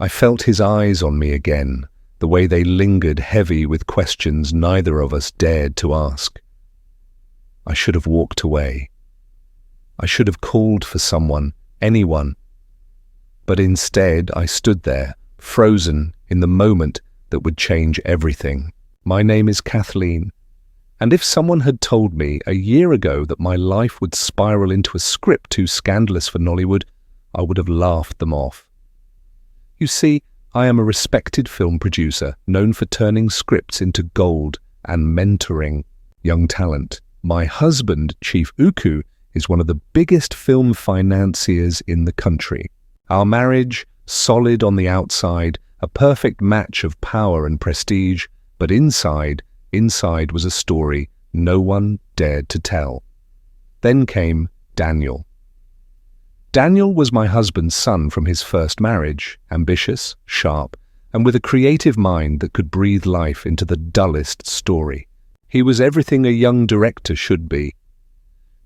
I felt his eyes on me again, the way they lingered heavy with questions neither of us dared to ask. I should have walked away. I should have called for someone, anyone. But instead I stood there, frozen in the moment that would change everything. My name is Kathleen, and if someone had told me a year ago that my life would spiral into a script too scandalous for Nollywood, I would have laughed them off. You see, I am a respected film producer known for turning scripts into gold and mentoring young talent. My husband, Chief Uku, is one of the biggest film financiers in the country. Our marriage, solid on the outside, a perfect match of power and prestige, but inside was a story no one dared to tell. Then came Daniel. Daniel was my husband's son from his first marriage, ambitious, sharp, and with a creative mind that could breathe life into the dullest story. He was everything a young director should be.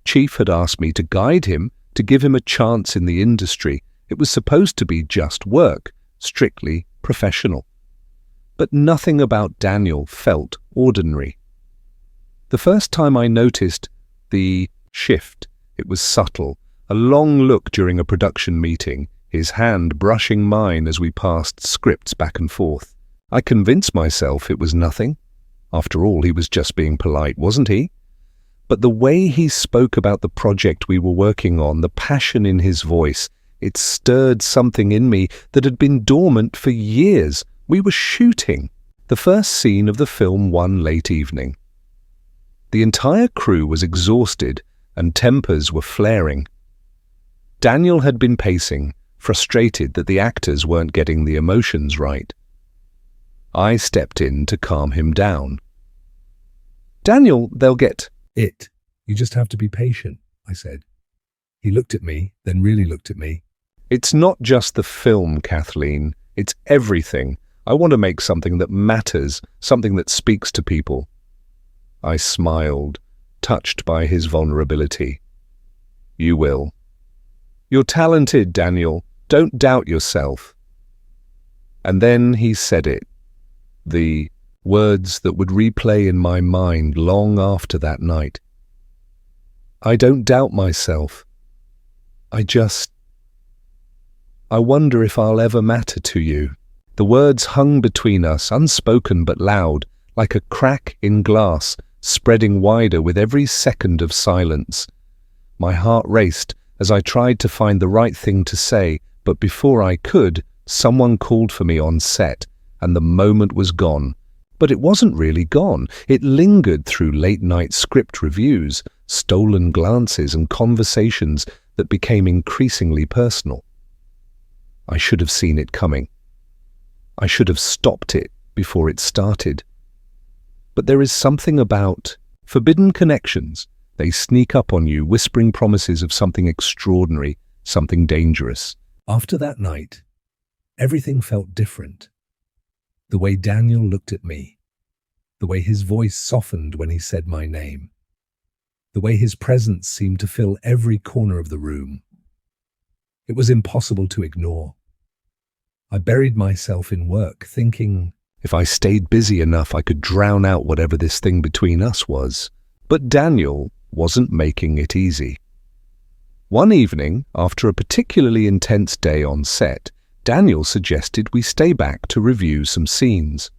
Chief had asked me to guide him, to give him a chance in the industry. It was supposed to be just work, strictly professional. But nothing about Daniel felt ordinary. The first time I noticed the shift, it was subtle, a long look during a production meeting, his hand brushing mine as we passed scripts back and forth. I convinced myself it was nothing. After all, he was just being polite, wasn't he? But the way he spoke about the project we were working on, the passion in his voice, it stirred something in me that had been dormant for years. We were shooting the first scene of the film one late evening. The entire crew was exhausted and tempers were flaring. Daniel had been pacing, frustrated that the actors weren't getting the emotions right. I stepped in to calm him down. "Daniel, they'll get it. You just have to be patient," I said. He looked at me, then really looked at me. "It's not just the film, Kathleen. It's everything. I want to make something that matters, something that speaks to people." I smiled, touched by his vulnerability. "You will. You're talented, Daniel. Don't doubt yourself." And then he said it. The words that would replay in my mind long after that night. "I don't doubt myself. I wonder if I'll ever matter to you." The words hung between us, unspoken but loud, like a crack in glass, spreading wider with every second of silence. My heart raced as I tried to find the right thing to say, but before I could, someone called for me on set, and the moment was gone. But it wasn't really gone. It lingered through late-night script reviews, stolen glances and conversations that became increasingly personal. I should have seen it coming. I should have stopped it before it started. But there is something about forbidden connections. They sneak up on you, whispering promises of something extraordinary, something dangerous. After that night, everything felt different. The way Daniel looked at me, the way his voice softened when he said my name, the way his presence seemed to fill every corner of the room. It was impossible to ignore. I buried myself in work, thinking if I stayed busy enough I could drown out whatever this thing between us was. But Daniel wasn't making it easy. One evening, after a particularly intense day on set, Daniel suggested we stay back to review some scenes.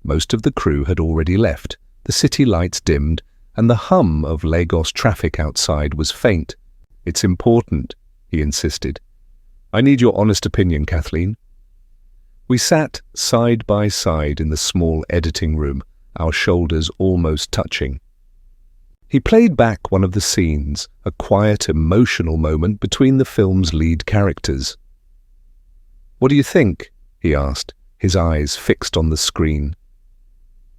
Most of the crew had already left, the city lights dimmed, and the hum of Lagos traffic outside was faint. "It's important," he insisted. "I need your honest opinion, Kathleen." We sat side by side in the small editing room, our shoulders almost touching. He played back one of the scenes, a quiet, emotional moment between the film's lead characters. "What do you think?" he asked, his eyes fixed on the screen.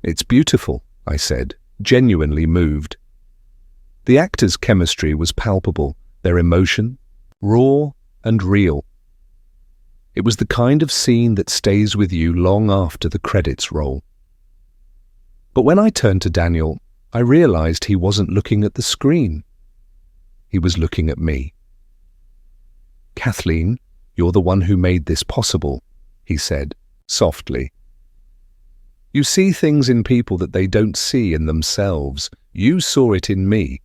"It's beautiful," I said, genuinely moved. The actors' chemistry was palpable, their emotion, raw and real. It was the kind of scene that stays with you long after the credits roll. But when I turned to Daniel, I realized he wasn't looking at the screen. He was looking at me. "Kathleen, you're the one who made this possible," he said, softly. You see things in people that they don't see in themselves. You saw it in me.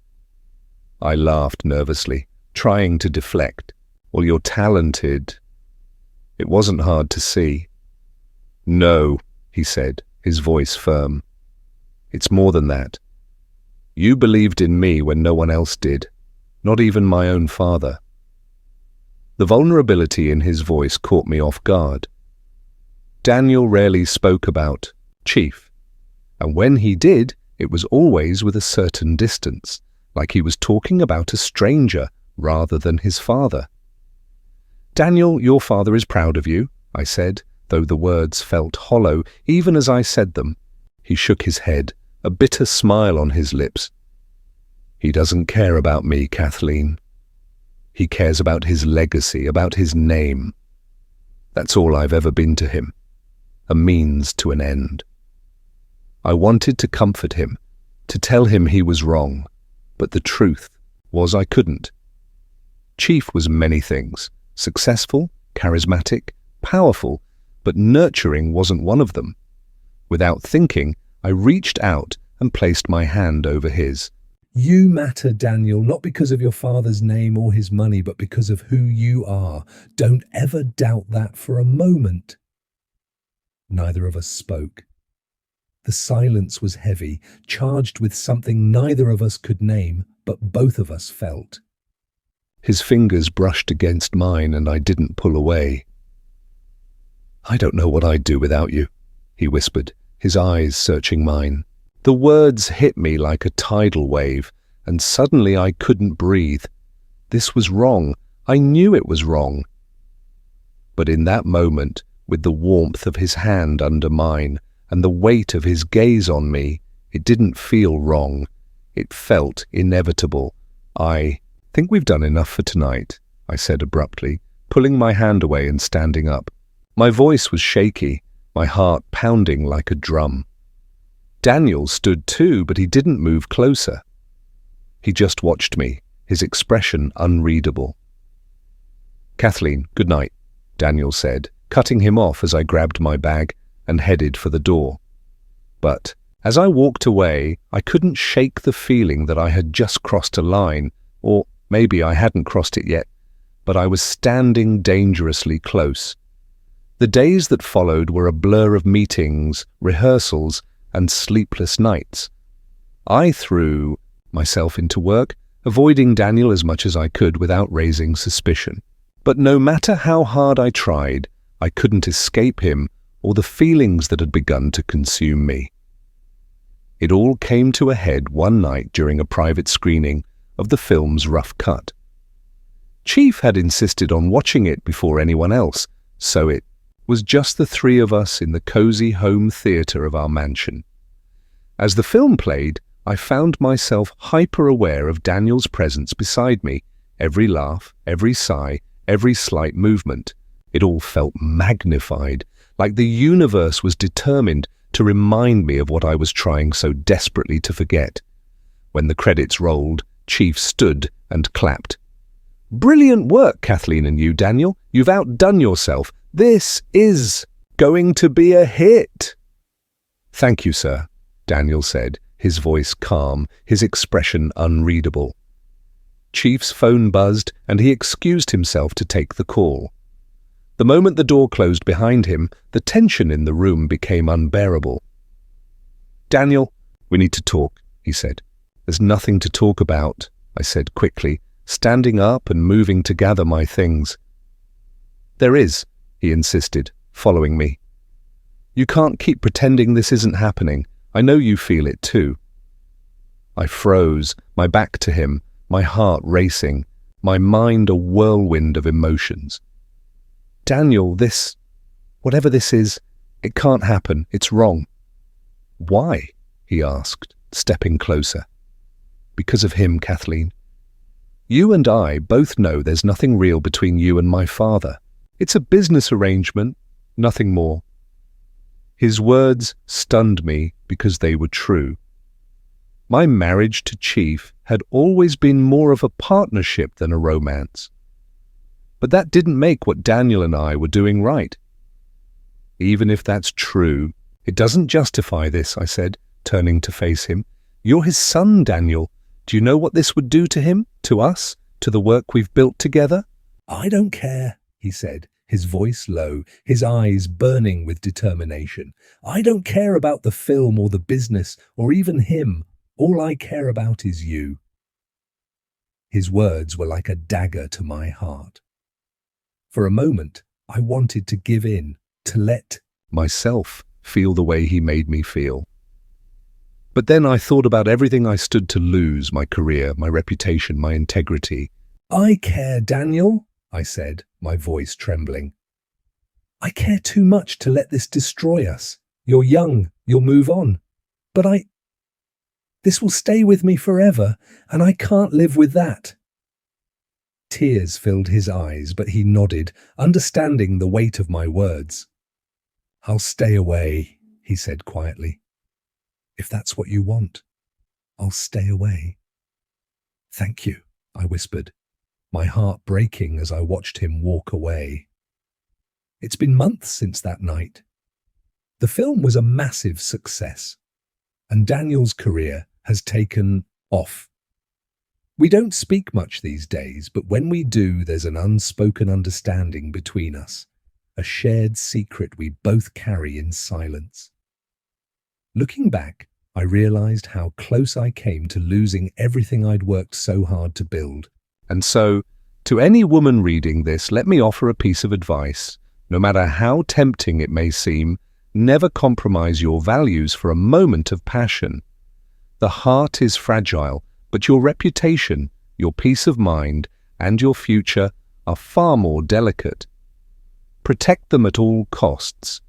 I laughed nervously, trying to deflect. Well, you're talented. It wasn't hard to see. No, he said, his voice firm. It's more than that. You believed in me when no one else did, not even my own father. The vulnerability in his voice caught me off guard. Daniel rarely spoke about Chief, and when he did, it was always with a certain distance, like he was talking about a stranger rather than his father. Daniel, your father is proud of you, I said, though the words felt hollow even as I said them. He shook his head, a bitter smile on his lips. He doesn't care about me, Kathleen. He cares about his legacy, about his name. That's all I've ever been to him, a means to an end. I wanted to comfort him, to tell him he was wrong, but the truth was I couldn't. Chief was many things, successful, charismatic, powerful, but nurturing wasn't one of them. Without thinking, I reached out and placed my hand over his. You matter, Daniel, not because of your father's name or his money, but because of who you are. Don't ever doubt that for a moment. Neither of us spoke. The silence was heavy, charged with something neither of us could name, but both of us felt. His fingers brushed against mine and I didn't pull away. I don't know what I'd do without you, he whispered, his eyes searching mine. The words hit me like a tidal wave, and suddenly I couldn't breathe. This was wrong. I knew it was wrong. But in that moment, with the warmth of his hand under mine and the weight of his gaze on me, it didn't feel wrong. It felt inevitable. I think we've done enough for tonight, I said abruptly, pulling my hand away and standing up. My voice was shaky, my heart pounding like a drum. Daniel stood too, but he didn't move closer. He just watched me, his expression unreadable. Kathleen, good night, Daniel said, cutting him off as I grabbed my bag and headed for the door. But as I walked away, I couldn't shake the feeling that I had just crossed a line, or maybe I hadn't crossed it yet, but I was standing dangerously close. The days that followed were a blur of meetings, rehearsals, and sleepless nights. I threw myself into work, avoiding Daniel as much as I could without raising suspicion. But no matter how hard I tried, I couldn't escape him or the feelings that had begun to consume me. It all came to a head one night during a private screening of the film's rough cut. Chief had insisted on watching it before anyone else, so it was just the three of us in the cozy home theater of our mansion. As the film played, I found myself hyper-aware of Daniel's presence beside me, every laugh, every sigh, every slight movement. It all felt magnified, like the universe was determined to remind me of what I was trying so desperately to forget. When the credits rolled, Chief stood and clapped. Brilliant work, Kathleen and you, Daniel. You've outdone yourself. This is going to be a hit. Thank you, sir, Daniel said, his voice calm, his expression unreadable. Chief's phone buzzed and he excused himself to take the call. The moment the door closed behind him, the tension in the room became unbearable. Daniel, we need to talk, he said. There's nothing to talk about, I said quickly, standing up and moving to gather my things. There is, he insisted, following me. You can't keep pretending this isn't happening. I know you feel it too. I froze, my back to him, my heart racing, my mind a whirlwind of emotions. Daniel, whatever this is, it can't happen. It's wrong. Why? He asked, stepping closer. Because of him, Kathleen. You and I both know there's nothing real between you and my father. It's a business arrangement, nothing more. His words stunned me because they were true. My marriage to Chief had always been more of a partnership than a romance. But that didn't make what Daniel and I were doing right. Even if that's true, it doesn't justify this, I said, turning to face him. You're his son, Daniel. Do you know what this would do to him, to us, to the work we've built together? I don't care, he said, his voice low, his eyes burning with determination. I don't care about the film or the business or even him. All I care about is you. His words were like a dagger to my heart. For a moment, I wanted to give in, to let myself feel the way he made me feel. But then I thought about everything I stood to lose, my career, my reputation, my integrity. I care, Daniel, I said, my voice trembling. I care too much to let this destroy us. You're young, you'll move on. But this will stay with me forever, and I can't live with that. Tears filled his eyes, but he nodded, understanding the weight of my words. I'll stay away, he said quietly. If that's what you want, I'll stay away. Thank you, I whispered, my heart breaking as I watched him walk away. It's been months since that night. The film was a massive success, and Daniel's career has taken off. We don't speak much these days, but when we do, there's an unspoken understanding between us, a shared secret we both carry in silence. Looking back, I realized how close I came to losing everything I'd worked so hard to build. And so, to any woman reading this, let me offer a piece of advice. No matter how tempting it may seem, never compromise your values for a moment of passion. The heart is fragile, but your reputation, your peace of mind, and your future are far more delicate. Protect them at all costs,